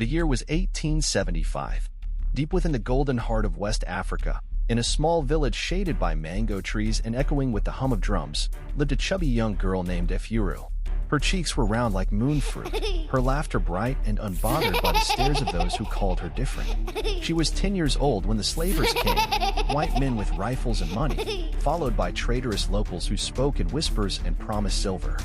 The year was 1875. Deep within the golden heart of West Africa, in a small village shaded by mango trees and echoing with the hum of drums, lived a chubby young girl named Efuru. Her cheeks were round like moon fruit, her laughter bright and unbothered by the stares of those who called her different. She was 10 years old when the slavers came, white men with rifles and money, followed by traitorous locals who spoke in whispers and promised silver.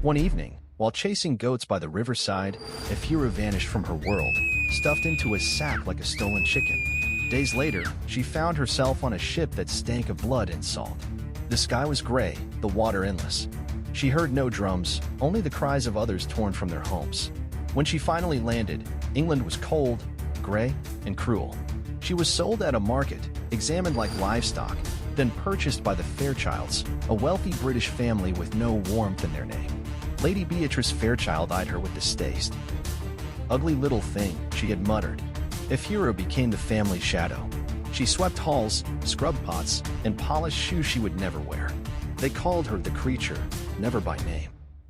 One evening, while chasing goats by the riverside, Efuru vanished from her world, stuffed into a sack like a stolen chicken. Days later, she found herself on a ship that stank of blood and salt. The sky was gray, the water endless. She heard no drums, only the cries of others torn from their homes. When she finally landed, England was cold, gray, and cruel. She was sold at a market, examined like livestock, then purchased by the Fairchilds, a wealthy British family with no warmth in their name. Lady Beatrice Fairchild eyed her with distaste. "Ugly little thing," she had muttered. Efuru became the family shadow. She swept halls, scrubbed pots, and polished shoes she would never wear. They called her the creature, never by name.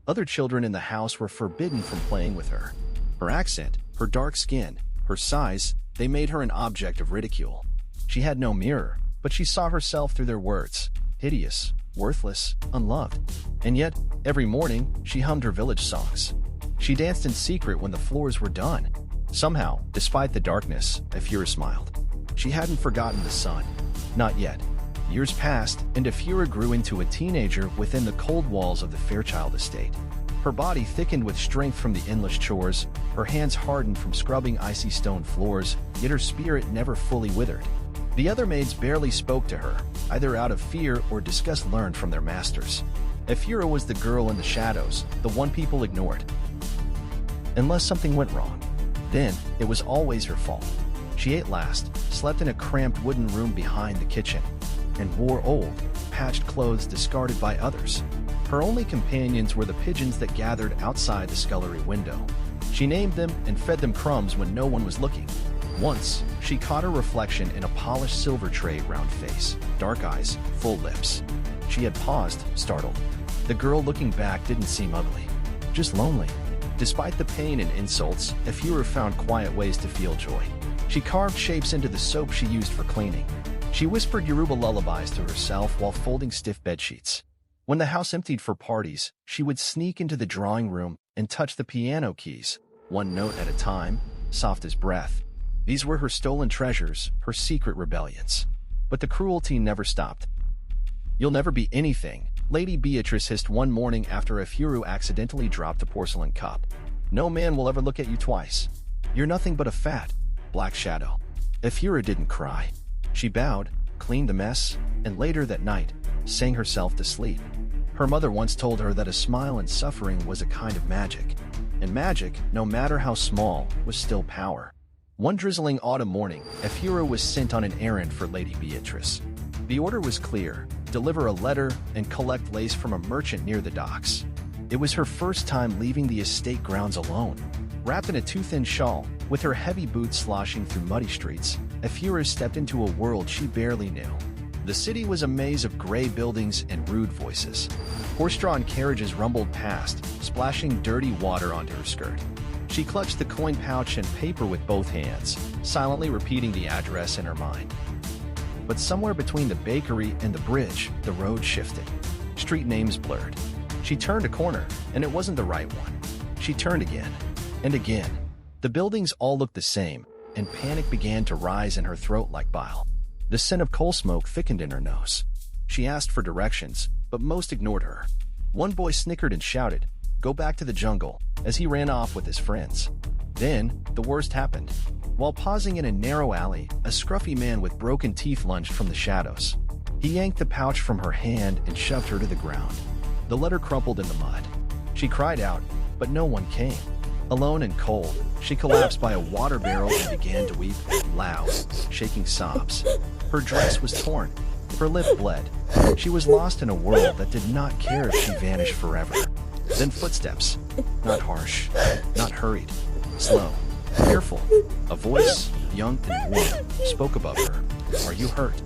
Other children in the house were forbidden from playing with her. Her accent, her dark skin, her size, they made her an object of ridicule. She had no mirror, but she saw herself through their words, hideous, worthless, unloved. And yet, every morning, she hummed her village songs. She danced in secret when the floors were done. Somehow, despite the darkness, Efuru smiled. She hadn't forgotten the sun. Not yet. Years passed, and Efuru grew into a teenager within the cold walls of the Fairchild estate. Her body thickened with strength from the endless chores, her hands hardened from scrubbing icy stone floors, yet her spirit never fully withered. The other maids barely spoke to her, either out of fear or disgust learned from their masters. Efuru was the girl in the shadows, the one people ignored. Unless something went wrong. Then, it was always her fault. She ate last, slept in a cramped wooden room behind the kitchen, and wore old, patched clothes discarded by others. Her only companions were the pigeons that gathered outside the scullery window. She named them and fed them crumbs when no one was looking. Once, she caught her reflection in a polished silver tray round face, dark eyes, full lips. She had paused, startled. The girl looking back didn't seem ugly, just lonely. Despite the pain and insults, Efuru found quiet ways to feel joy. She carved shapes into the soap she used for cleaning. She whispered Yoruba lullabies to herself while folding stiff bedsheets. When the house emptied for parties, she would sneak into the drawing room and touch the piano keys, one note at a time, soft as breath. These were her stolen treasures, her secret rebellions. But the cruelty never stopped. "You'll never be anything," Lady Beatrice hissed one morning after Efuru accidentally dropped a porcelain cup. "No man will ever look at you twice. You're nothing but a fat, black shadow." Efuru didn't cry. She bowed, cleaned the mess, and later that night, sang herself to sleep. Her mother once told her that a smile in suffering was a kind of magic. And magic, no matter how small, was still power. One drizzling autumn morning, Efuru was sent on an errand for Lady Beatrice. The order was clear: deliver a letter and collect lace from a merchant near the docks. It was her first time leaving the estate grounds alone. Wrapped in a too-thin shawl, with her heavy boots sloshing through muddy streets, Efuru stepped into a world she barely knew. The city was a maze of gray buildings and rude voices. Horse-drawn carriages rumbled past, splashing dirty water onto her skirt. She clutched the coin pouch and paper with both hands, silently repeating the address in her mind. But somewhere between the bakery and the bridge, the road shifted. Street names blurred. She turned a corner, and it wasn't the right one. She turned again, and again. The buildings all looked the same, and panic began to rise in her throat like bile. The scent of coal smoke thickened in her nose. She asked for directions, but most ignored her. One boy snickered and shouted, "Go back to the jungle," as he ran off with his friends. Then, the worst happened. While pausing in a narrow alley, a scruffy man with broken teeth lunged from the shadows. He yanked the pouch from her hand and shoved her to the ground. The letter crumpled in the mud. She cried out, but no one came. Alone and cold, she collapsed by a water barrel and began to weep, loud, shaking sobs. Her dress was torn. Her lip bled. She was lost in a world that did not care if she vanished forever. Then footsteps. Not harsh, not hurried. Slow, careful. A voice, young and warm, spoke above her. "Are you hurt?"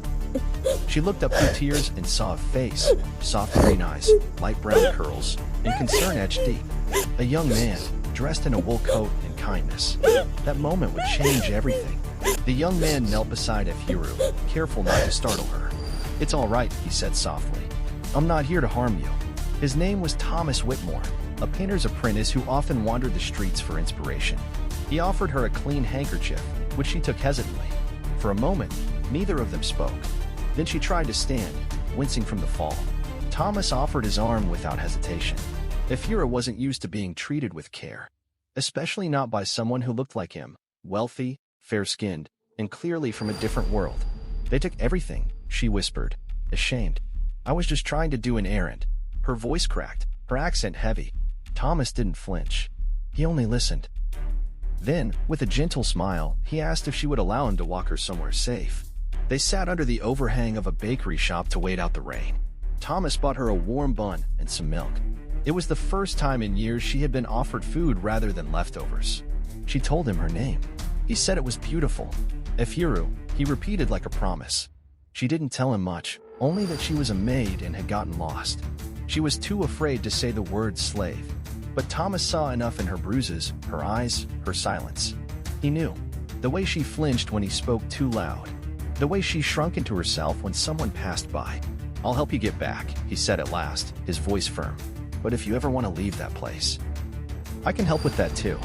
She looked up through tears and saw a face, soft green eyes, light brown curls, and concern etched deep. A young man, dressed in a wool coat and kindness. That moment would change everything. The young man knelt beside Efuru, careful not to startle her. "It's all right," he said softly. "I'm not here to harm you." His name was Thomas Whitmore, a painter's apprentice who often wandered the streets for inspiration. He offered her a clean handkerchief, which she took hesitantly. For a moment, neither of them spoke. Then she tried to stand, wincing from the fall. Thomas offered his arm without hesitation. Efura wasn't used to being treated with care, especially not by someone who looked like him, wealthy, fair-skinned, and clearly from a different world. "They took everything," she whispered, ashamed. "I was just trying to do an errand." Her voice cracked, her accent heavy. Thomas didn't flinch. He only listened. Then, with a gentle smile, he asked if she would allow him to walk her somewhere safe. They sat under the overhang of a bakery shop to wait out the rain. Thomas bought her a warm bun and some milk. It was the first time in years she had been offered food rather than leftovers. She told him her name. He said it was beautiful. Efuru, he repeated like a promise. She didn't tell him much, only that she was a maid and had gotten lost. She was too afraid to say the word slave. But Thomas saw enough in her bruises, her eyes, her silence. He knew. The way she flinched when he spoke too loud. The way she shrunk into herself when someone passed by. "I'll help you get back," he said at last, his voice firm. "But if you ever want to leave that place, I can help with that too."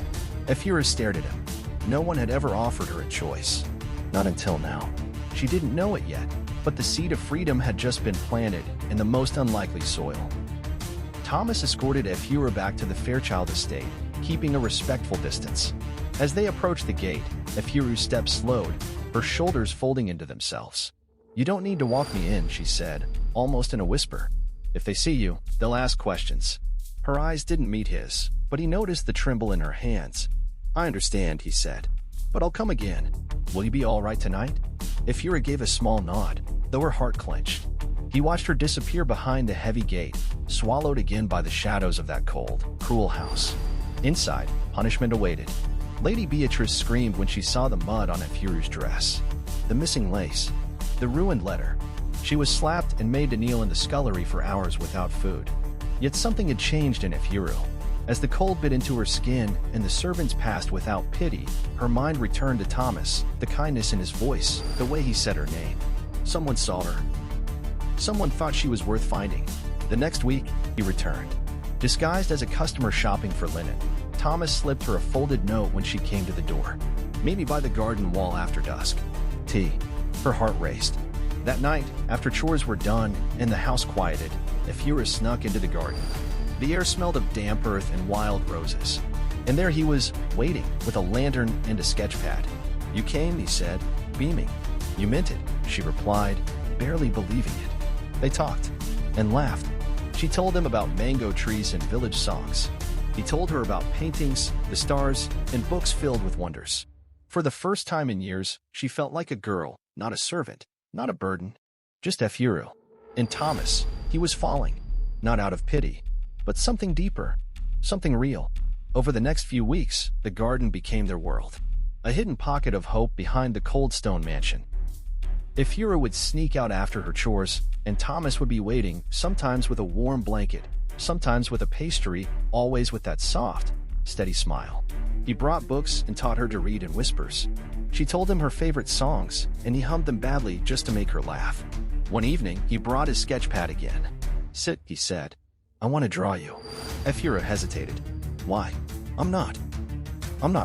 Efura stared at him. No one had ever offered her a choice. Not until now. She didn't know it yet, but the seed of freedom had just been planted in the most unlikely soil. Thomas escorted Efura back to the Fairchild estate, keeping a respectful distance. As they approached the gate, Efuru's steps slowed, her shoulders folding into themselves. "You don't need to walk me in," she said, almost in a whisper. "If they see you, they'll ask questions." Her eyes didn't meet his, but he noticed the tremble in her hands. "I understand," he said, "but I'll come again. Will you be all right tonight?" Efura gave a small nod, though her heart clenched. He watched her disappear behind the heavy gate, swallowed again by the shadows of that cold, cruel house. Inside, punishment awaited. Lady Beatrice screamed when she saw the mud on Efuru's dress, the missing lace, the ruined letter. She was slapped and made to kneel in the scullery for hours without food. Yet something had changed in Efuru. As the cold bit into her skin and the servants passed without pity, her mind returned to Thomas, the kindness in his voice, the way he said her name. Someone saw her. Someone thought she was worth finding. The next week, he returned. Disguised as a customer shopping for linen, Thomas slipped her a folded note when she came to the door. "Meet me by the garden wall after dusk. Tea." Her heart raced. That night, after chores were done and the house quieted, Efura snuck into the garden. The air smelled of damp earth and wild roses. And there he was, waiting, with a lantern and a sketch pad. "You came," he said, beaming. "You meant it," she replied, barely believing it. They talked and laughed. She told him about mango trees and village songs. He told her about paintings, the stars, and books filled with wonders. For the first time in years, she felt like a girl, not a servant, not a burden, just Efuru. And Thomas, he was falling, not out of pity, but something deeper, something real. Over the next few weeks, the garden became their world, a hidden pocket of hope behind the cold stone mansion. Efura would sneak out after her chores, and Thomas would be waiting, sometimes with a warm blanket, sometimes with a pastry, always with that soft, steady smile. He brought books and taught her to read in whispers. She told him her favorite songs, and he hummed them badly just to make her laugh. One evening, he brought his sketch pad again. "Sit," he said. "I want to draw you." Efura hesitated. "Why? I'm not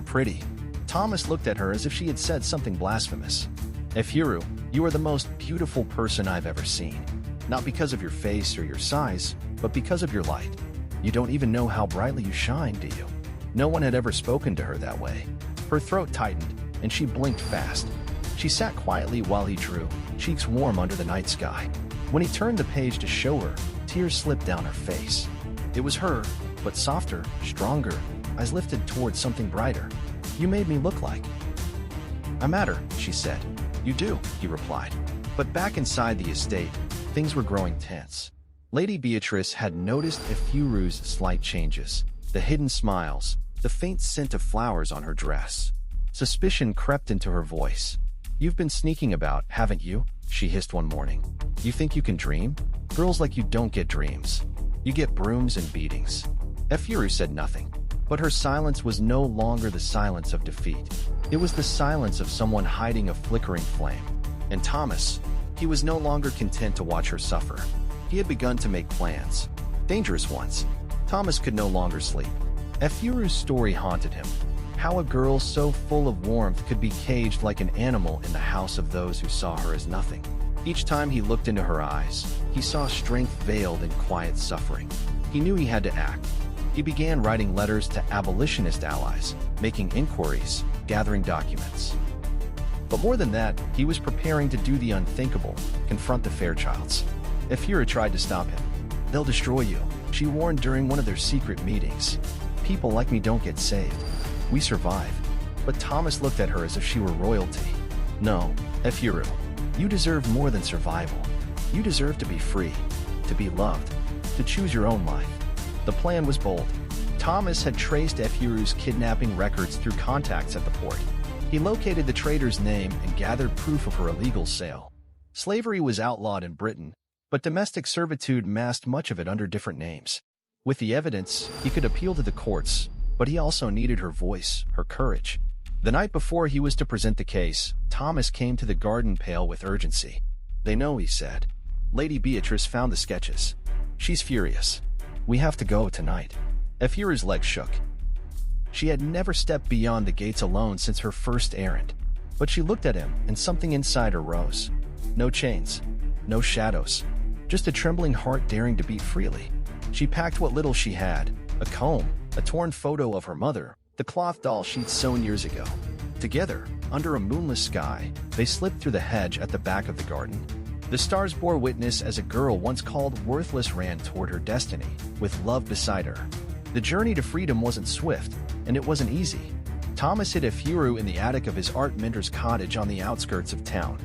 pretty." Thomas looked at her as if she had said something blasphemous. "Efuru, you are the most beautiful person I've ever seen. Not because of your face or your size, but because of your light. You don't even know how brightly you shine, do you?" No one had ever spoken to her that way. Her throat tightened, and she blinked fast. She sat quietly while he drew, cheeks warm under the night sky. When he turned the page to show her, tears slipped down her face. It was her, but softer, stronger, eyes lifted towards something brighter. "You made me look like I matter," she said. "You do," he replied. But back inside the estate, things were growing tense. Lady Beatrice had noticed Efuru's slight changes, the hidden smiles, the faint scent of flowers on her dress. Suspicion crept into her voice. "You've been sneaking about, haven't you?" she hissed one morning. "You think you can dream? Girls like you don't get dreams. You get brooms and beatings." Efuru said nothing. But her silence was no longer the silence of defeat. It was the silence of someone hiding a flickering flame. And Thomas, he was no longer content to watch her suffer. He had begun to make plans. Dangerous ones. Thomas could no longer sleep. Efuru's story haunted him. How a girl so full of warmth could be caged like an animal in the house of those who saw her as nothing. Each time he looked into her eyes, he saw strength veiled in quiet suffering. He knew he had to act. He began writing letters to abolitionist allies, making inquiries, gathering documents. But more than that, he was preparing to do the unthinkable, confront the Fairchilds. Efura tried to stop him. "They'll destroy you," she warned during one of their secret meetings. "People like me don't get saved. We survive." But Thomas looked at her as if she were royalty. "No, Efuru, you deserve more than survival. You deserve to be free, to be loved, to choose your own life." The plan was bold. Thomas had traced Efuru's kidnapping records through contacts at the port. He located the trader's name and gathered proof of her illegal sale. Slavery was outlawed in Britain, but domestic servitude masked much of it under different names. With the evidence, he could appeal to the courts, but he also needed her voice, her courage. The night before he was to present the case, Thomas came to the garden pale with urgency. "They know," he said. "Lady Beatrice found the sketches. She's furious. We have to go tonight." Efuru's legs shook. She had never stepped beyond the gates alone since her first errand. But she looked at him, and something inside her rose. No chains, no shadows, just a trembling heart daring to beat freely. She packed what little she had, a comb, a torn photo of her mother, the cloth doll she'd sewn years ago. Together, under a moonless sky, they slipped through the hedge at the back of the garden. The stars bore witness as a girl once called worthless ran toward her destiny, with love beside her. The journey to freedom wasn't swift, and it wasn't easy. Thomas hid Efuru in the attic of his art mentor's cottage on the outskirts of town.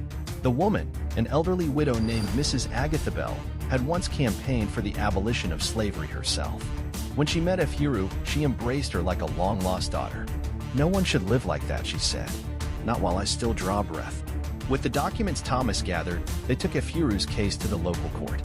The woman, an elderly widow named Mrs. Agatha Bell, had once campaigned for the abolition of slavery herself. When she met Efuru, she embraced her like a long-lost daughter. "No one should live like that," she said. "Not while I still draw breath." With the documents Thomas gathered, they took Efuru's case to the local court.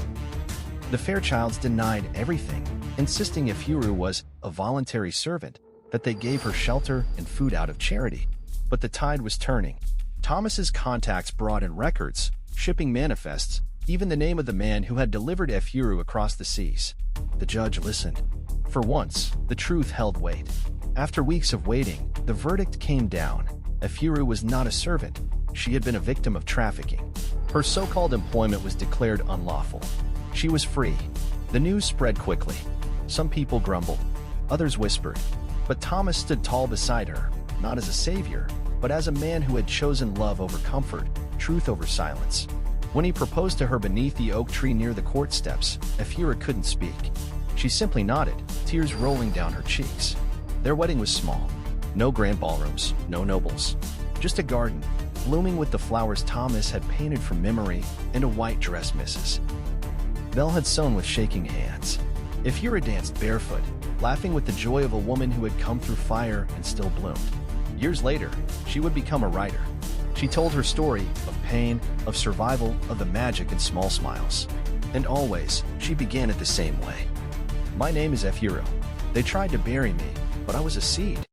The Fairchilds denied everything, insisting Efuru was a voluntary servant, that they gave her shelter and food out of charity. But the tide was turning. Thomas's contacts brought in records, shipping manifests, even the name of the man who had delivered Efuru across the seas. The judge listened. For once, the truth held weight. After weeks of waiting, the verdict came down. Efuru was not a servant. She had been a victim of trafficking. Her so-called employment was declared unlawful. She was free. The news spread quickly. Some people grumbled. Others whispered. But Thomas stood tall beside her, not as a savior, but as a man who had chosen love over comfort, truth over silence. When he proposed to her beneath the oak tree near the court steps, Efura couldn't speak. She simply nodded, tears rolling down her cheeks. Their wedding was small. No grand ballrooms, no nobles. Just a garden, blooming with the flowers Thomas had painted from memory, and a white dress Mrs. Bell had sewn with shaking hands. Efura danced barefoot, laughing with the joy of a woman who had come through fire and still bloomed. Years later, she would become a writer. She told her story of pain, of survival, of the magic in small smiles. And always, she began it the same way. "My name is Efuru. They tried to bury me, but I was a seed.